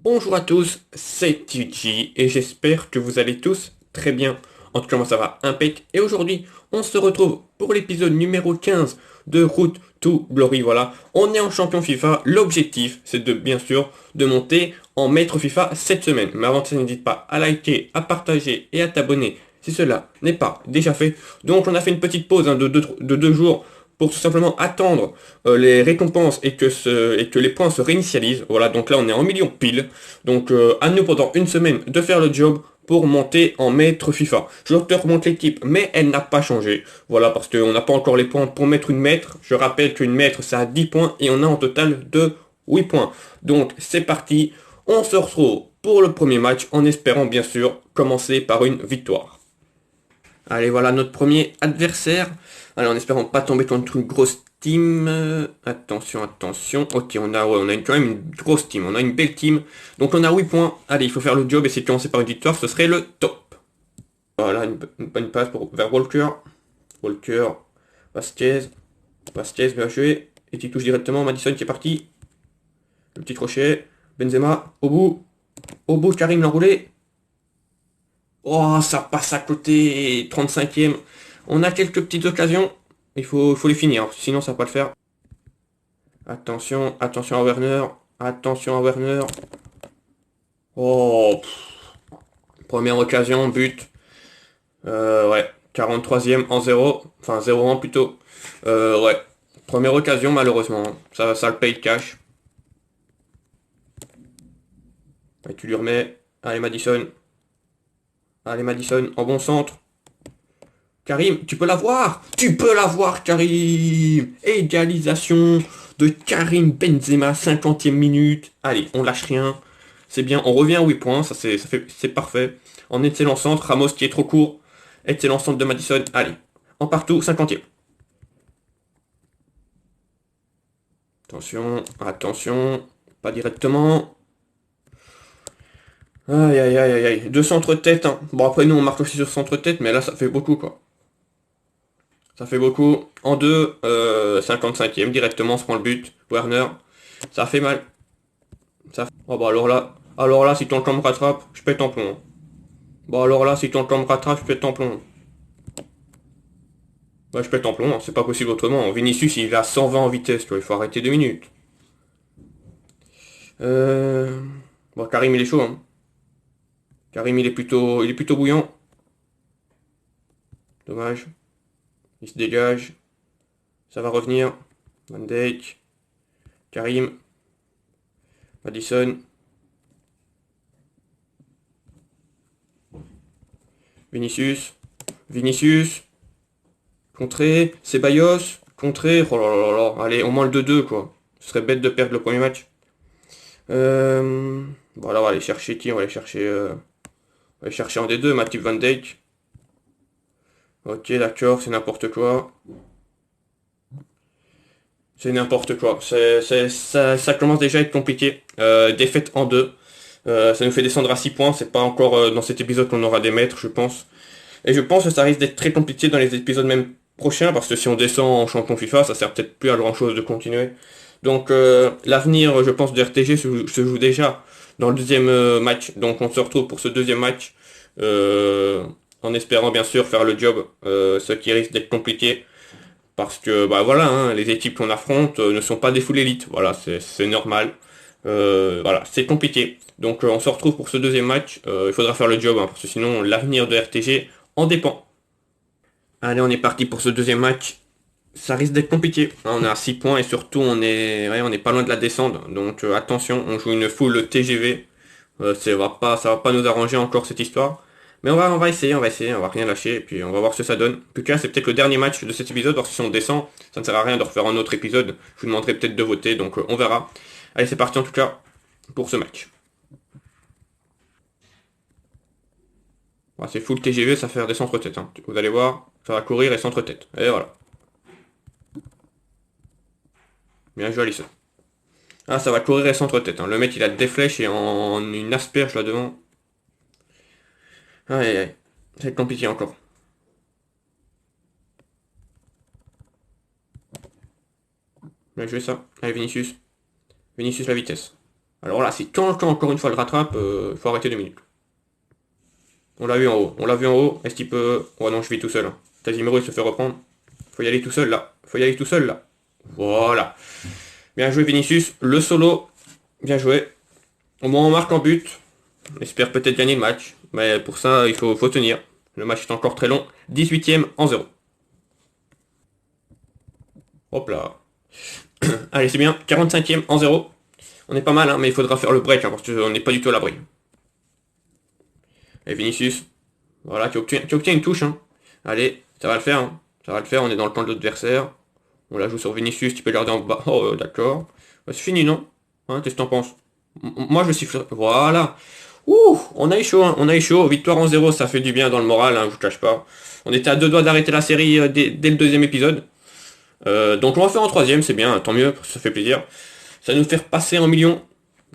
Bonjour à tous, c'est TG et j'espère que vous allez tous très bien. En tout cas, moi ça va impec. Et aujourd'hui, on se retrouve pour l'épisode numéro 15 de Route to Glory. Voilà, on est en champion FIFA. L'objectif, c'est de bien sûr de monter en maître FIFA cette semaine. Mais avant ça, n'hésite pas à liker, à partager et à t'abonner si cela n'est pas déjà fait. Donc on a fait une petite pause de 2 jours pour tout simplement attendre les récompenses et que les points se réinitialisent. Voilà, donc là on est en million pile. Donc à nous pendant une semaine de faire le job pour monter en maître FIFA. Je te remonte l'équipe, mais elle n'a pas changé. Voilà, parce qu'on n'a pas encore les points pour mettre une maître. Je rappelle qu'une maître, ça a 10 points et on a en total de 8 points. Donc c'est parti, on se retrouve pour le premier match en espérant bien sûr commencer par une victoire. Allez, voilà notre premier adversaire. Allez, en espérant pas tomber contre une grosse team. Attention, attention. Ok, quand même une grosse team. On a une belle team. Donc on a 8 points. Allez, il faut faire le job et si commencer par une victoire, ce serait le top. Voilà, une bonne passe vers Walker. Walker, Vasquez. Vasquez, bien joué. Et tu touches directement Madison qui est parti. Le petit crochet. Benzema, au bout. Au bout, Karim l'enroulé. Oh, ça passe à côté. 35e. On a quelques petites occasions. Il faut les finir, sinon ça va pas le faire. Attention, attention à Werner. Attention à Werner. Oh, première occasion, but. Ouais, 43e en 0. Enfin, 0-1 plutôt. Ouais, première occasion malheureusement. Ça le paye de cash. Et tu lui remets. Allez Madison. Allez Madison, en bon centre. Karim, tu peux l'avoir. Tu peux l'avoir, Karim. Égalisation de Karim Benzema, 50e minute. Allez, on lâche rien. C'est bien, on revient à 8 points, c'est parfait. En excellent centre, Ramos qui est trop court. Excellent centre de Madison. Allez, en partout, 50e. Attention, attention. Pas directement. Aïe, aïe, aïe, aïe, aïe. Deux centres-tête, hein. Bon, après, nous, on marque aussi sur centre-tête, mais là, ça fait beaucoup, quoi. Ça fait beaucoup. En deux, 55e, directement, on se prend le but. Werner, ça fait mal. Oh bah alors là, si ton camp me rattrape, je pète en plomb. Bon alors là, si ton camp me rattrape, je pète en plomb. Bah je pète en plomb, hein. C'est pas possible autrement. Vinicius, il a 120 en vitesse, tu vois, il faut arrêter 2 minutes. Euh... Bon, Karim, il est chaud, hein. Karim, il est plutôt bouillant. Dommage. Il se dégage. Ça va revenir. Van Dijk. Karim. Madison. Vinicius. Vinicius. Contré. Ceballos. Contré. Oh là là là là. Allez, au moins le 2-2, quoi. Ce serait bête de perdre le premier match. Bon, là, on va aller chercher qui? On va aller chercher un des deux, Matip Van Dijk. Ok, d'accord, c'est n'importe quoi. C'est n'importe quoi. Ça commence déjà à être compliqué. Défaite en deux. Ça nous fait descendre à 6 points. C'est pas encore dans cet épisode qu'on aura des maîtres, je pense. Et je pense que ça risque d'être très compliqué dans les épisodes même prochains, parce que si on descend en champion FIFA, ça sert peut-être plus à grand chose de continuer. Donc l'avenir, je pense, de RTG se joue déjà dans le deuxième match. Donc on se retrouve pour ce deuxième match, en espérant bien sûr faire le job, ce qui risque d'être compliqué. Parce que bah voilà, hein, les équipes qu'on affronte ne sont pas des full élites. Voilà, c'est normal. Voilà, c'est compliqué. Donc on se retrouve pour ce deuxième match. Il faudra faire le job, hein, parce que sinon l'avenir de RTG en dépend. Allez, on est parti pour ce deuxième match. Ça risque d'être compliqué. On est à 6 points et surtout on est pas loin de la descente. Donc attention, on joue une full TGV. Ça va pas nous arranger encore cette histoire. Mais on va essayer, on va rien lâcher et puis on va voir ce que ça donne. En tout cas, c'est peut-être le dernier match de cet épisode, parce que si on descend, ça ne sert à rien de refaire un autre épisode. Je vous demanderai peut-être de voter, donc on verra. Allez, c'est parti en tout cas pour ce match. Voilà, c'est full TGV, ça fait faire des centres-têtes, hein. Vous allez voir, ça va courir et centre-tête. Et voilà. Bien joué Alisson. Ah, ça va courir et centre-tête, hein. Le mec il a des flèches et en une asperge là devant. Aïe aïe aïe. Ça va être compliqué encore. Bien joué ça. Allez Vinicius. Vinicius la vitesse. Alors là, si quand encore une fois le rattrape, il faut arrêter 2 minutes. On l'a vu en haut, on l'a vu en haut. Est-ce qu'il peut... Oh non, je vais tout seul. Hein. Casimiro, il se fait reprendre. Faut y aller tout seul, là. Faut y aller tout seul, là. Voilà. Bien joué, Vinicius. Le solo. Bien joué. Au moins, on marque en but. On espère peut-être gagner le match. Mais pour ça, il faut tenir. Le match est encore très long. 18ème en 0. Hop là. Allez, c'est bien. 45ème en 0. On est pas mal, hein, mais il faudra faire le break, hein, parce qu'on n'est pas du tout à l'abri. Et Vinicius. Voilà, tu obtiens une touche. Hein. Allez, ça va le faire. Hein. Ça va le faire, on est dans le camp de l'adversaire. On la joue sur Vinicius, tu peux garder en bas. Oh, d'accord. Bah, c'est fini, non hein, qu'est-ce que t'en penses? Moi, je siffle. Voilà. Ouh, on a eu chaud, hein, on a eu chaud. Victoire en 0, ça fait du bien dans le moral, hein, je vous cache pas. On était à 2 doigts d'arrêter la série dès le deuxième épisode. Donc on va faire en troisième, c'est bien, tant mieux, ça fait plaisir. Ça va nous faire passer en million.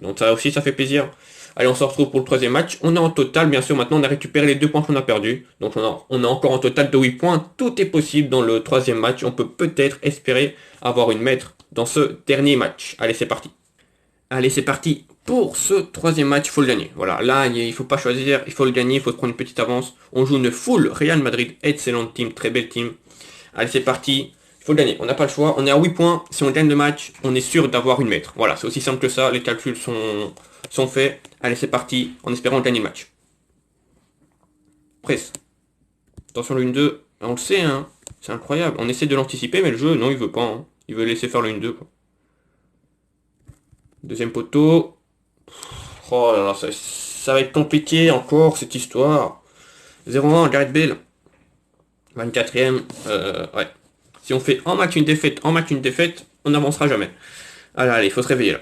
Donc ça aussi, ça fait plaisir. Allez, on se retrouve pour le troisième match. On est en total, bien sûr, maintenant on a récupéré les 2 points qu'on a perdus. Donc on a encore en total de 8 points. Tout est possible dans le troisième match. On peut peut-être espérer avoir une maître dans ce dernier match. Allez, c'est parti. Allez, c'est parti. Pour ce troisième match, il faut le gagner. Voilà, là, il faut pas choisir, il faut le gagner, il faut se prendre une petite avance. On joue une full Real Madrid, excellente team, très belle team. Allez, c'est parti. Il faut le gagner, on n'a pas le choix, on est à 8 points, si on gagne le match, on est sûr d'avoir une maître. Voilà, c'est aussi simple que ça, les calculs sont faits. Allez, c'est parti, en espérant gagner le match. Presse. Attention le 1-2, on le sait, hein, c'est incroyable. On essaie de l'anticiper, mais le jeu, non, il veut pas. Hein. Il veut laisser faire le 1-2. Deuxième poteau. Oh là là, ça va être compliqué encore, cette histoire. 0-1, Gareth Bale. 24ème, ouais. Si on fait en match une défaite, on n'avancera jamais. Allez, il faut se réveiller là.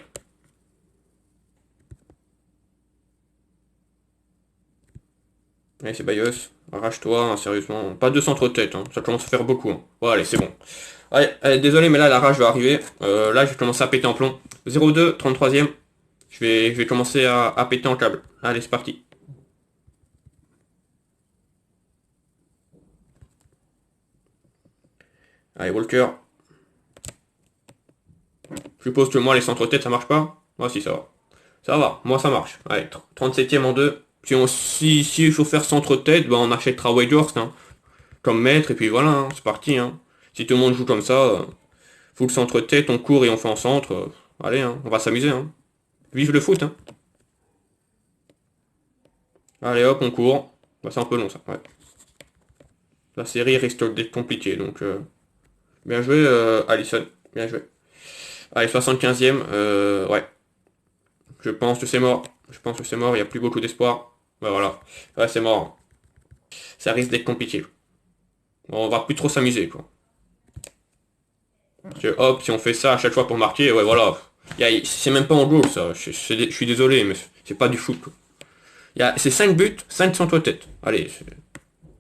Allez, c'est Bayos. Arrache-toi, hein, sérieusement. Pas de centre-tête, hein. Ça commence à faire beaucoup. Hein. Bon, allez, c'est bon. Allez, désolé, mais là, la rage va arriver. Là, je vais commencer à péter en plomb. 0-2, 33ème. Je vais commencer à péter en câble. Allez, c'est parti. Allez, Walker. Je suppose que moi, les centres-têtes, ça marche pas. Moi, si, ça va. Ça va, moi, ça marche. Allez, 37ème en 2. Si il faut faire centre-tête, bah, on achètera Weghorst, hein, comme maître, et puis voilà, hein, c'est parti. Hein. Si tout le monde joue comme ça, full centre-tête, on court et on fait en centre. Allez, hein, on va s'amuser. Hein. Vive le foot. Hein. Allez, hop, on court. Bah, c'est un peu long, ça. Ouais. La série risque d'être compliquée, donc... Bien joué, Alisson. Bien joué. Allez, 75ème. Ouais. Je pense que c'est mort. Il n'y a plus beaucoup d'espoir. Bah voilà. Ouais, c'est mort. Ça risque d'être compliqué. Bon, on va plus trop s'amuser, quoi. Parce que, hop, si on fait ça à chaque fois pour marquer, ouais, voilà. C'est même pas en goal, ça. Je suis désolé, mais c'est pas du foot, quoi. C'est 5 buts, 5 centre-tête. Allez,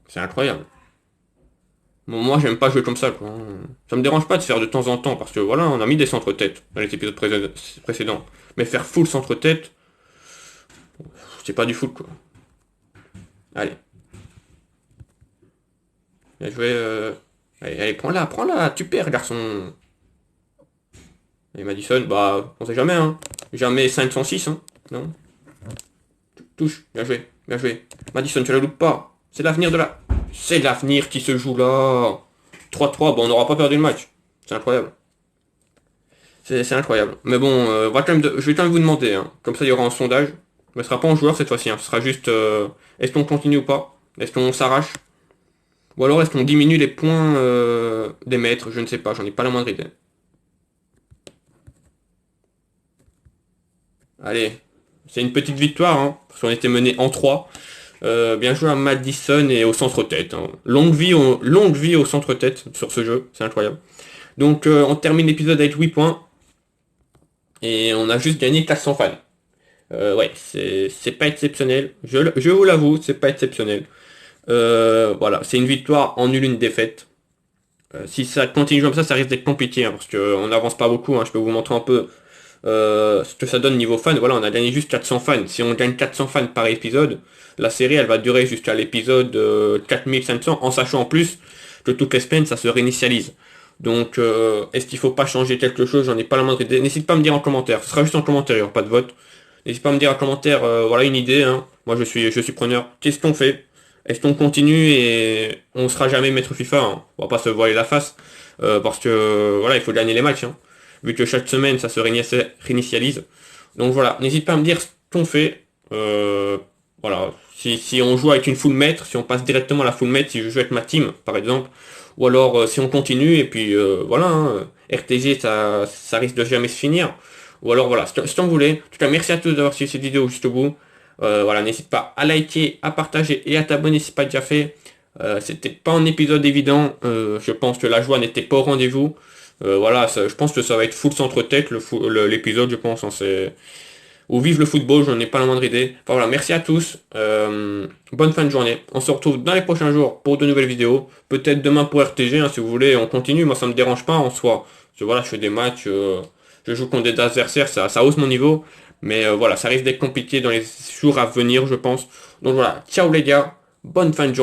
c'est incroyable. Bon, moi, j'aime pas jouer comme ça, quoi. Ça me dérange pas de faire de temps en temps, parce que voilà, on a mis des centre-têtes dans les épisodes précédents. Mais faire full centre-tête, c'est pas du foot, quoi. Allez. Bien joué. Allez, prends-la, tu perds, garçon. Et Madison, bah, on sait jamais, hein. Jamais 506, hein. Non. Touche, bien joué, bien joué. Madison, tu la loupes pas. C'est l'avenir de la... C'est l'avenir qui se joue là. 3-3, bon, on n'aura pas perdu le match. C'est incroyable. C'est incroyable. Mais bon, je vais quand même vous demander, hein. Comme ça, il y aura un sondage. Mais ce sera pas en joueur cette fois-ci, hein. Ce sera juste, est-ce qu'on continue ou pas? Est-ce qu'on s'arrache? Ou alors est-ce qu'on diminue les points des maîtres? Je ne sais pas, j'en ai pas la moindre idée. Allez, c'est une petite victoire, hein, parce qu'on était mené en 3. Bien joué à Madison et au centre-tête. Hein. Longue vie au centre-tête sur ce jeu, c'est incroyable. Donc on termine l'épisode avec 8 points. Et on a juste gagné 400 fans. Ouais, c'est pas exceptionnel. Je vous l'avoue, c'est pas exceptionnel. Voilà, c'est une victoire en nul, une défaite. Si ça continue comme ça risque d'être compliqué, hein, parce qu'on n'avance pas beaucoup. Hein. Je peux vous montrer un peu ce que ça donne niveau fans. Voilà, on a gagné juste 400 fans. Si on gagne 400 fans par épisode, la série elle va durer jusqu'à l'épisode 4500, en sachant en plus que toutes les semaines ça se réinitialise. Donc est-ce qu'il faut pas changer quelque chose? J'en ai pas la moindre idée. N'hésite pas à me dire en commentaire. Ce sera juste en commentaire, il n'y aura pas de vote. N'hésite pas à me dire en commentaire, voilà une idée, hein. Moi je suis preneur. Qu'est-ce qu'on fait? Est-ce qu'on continue et on sera jamais maître FIFA, hein. On va pas se voiler la face. Parce que voilà, il faut gagner les matchs, hein. Vu que chaque semaine ça se réinitialise. Donc voilà, n'hésite pas à me dire ce qu'on fait. Voilà, si on joue avec une full maître, si on passe directement à la full maître, si je joue avec ma team par exemple, ou alors si on continue et puis voilà, hein, RTG ça risque de jamais se finir. Ou alors voilà, si t'en voulais. En tout cas, merci à tous d'avoir suivi cette vidéo jusqu'au bout. Voilà, n'hésite pas à liker, à partager et à t'abonner si c'est pas déjà fait. C'était pas un épisode évident. Je pense que la joie n'était pas au rendez-vous. Voilà, je pense que ça va être full centre-tête l'épisode, je pense, hein, c'est ou vive le football, j'en ai pas la moindre idée. Enfin voilà, merci à tous. Bonne fin de journée. On se retrouve dans les prochains jours pour de nouvelles vidéos. Peut-être demain pour RTG, hein, si vous voulez, on continue. Moi, ça me dérange pas en soi. Parce que voilà, je fais des matchs, je joue contre des adversaires, ça hausse mon niveau. Mais voilà, ça risque d'être compliqué dans les jours à venir, je pense. Donc voilà, ciao les gars. Bonne fin de journée.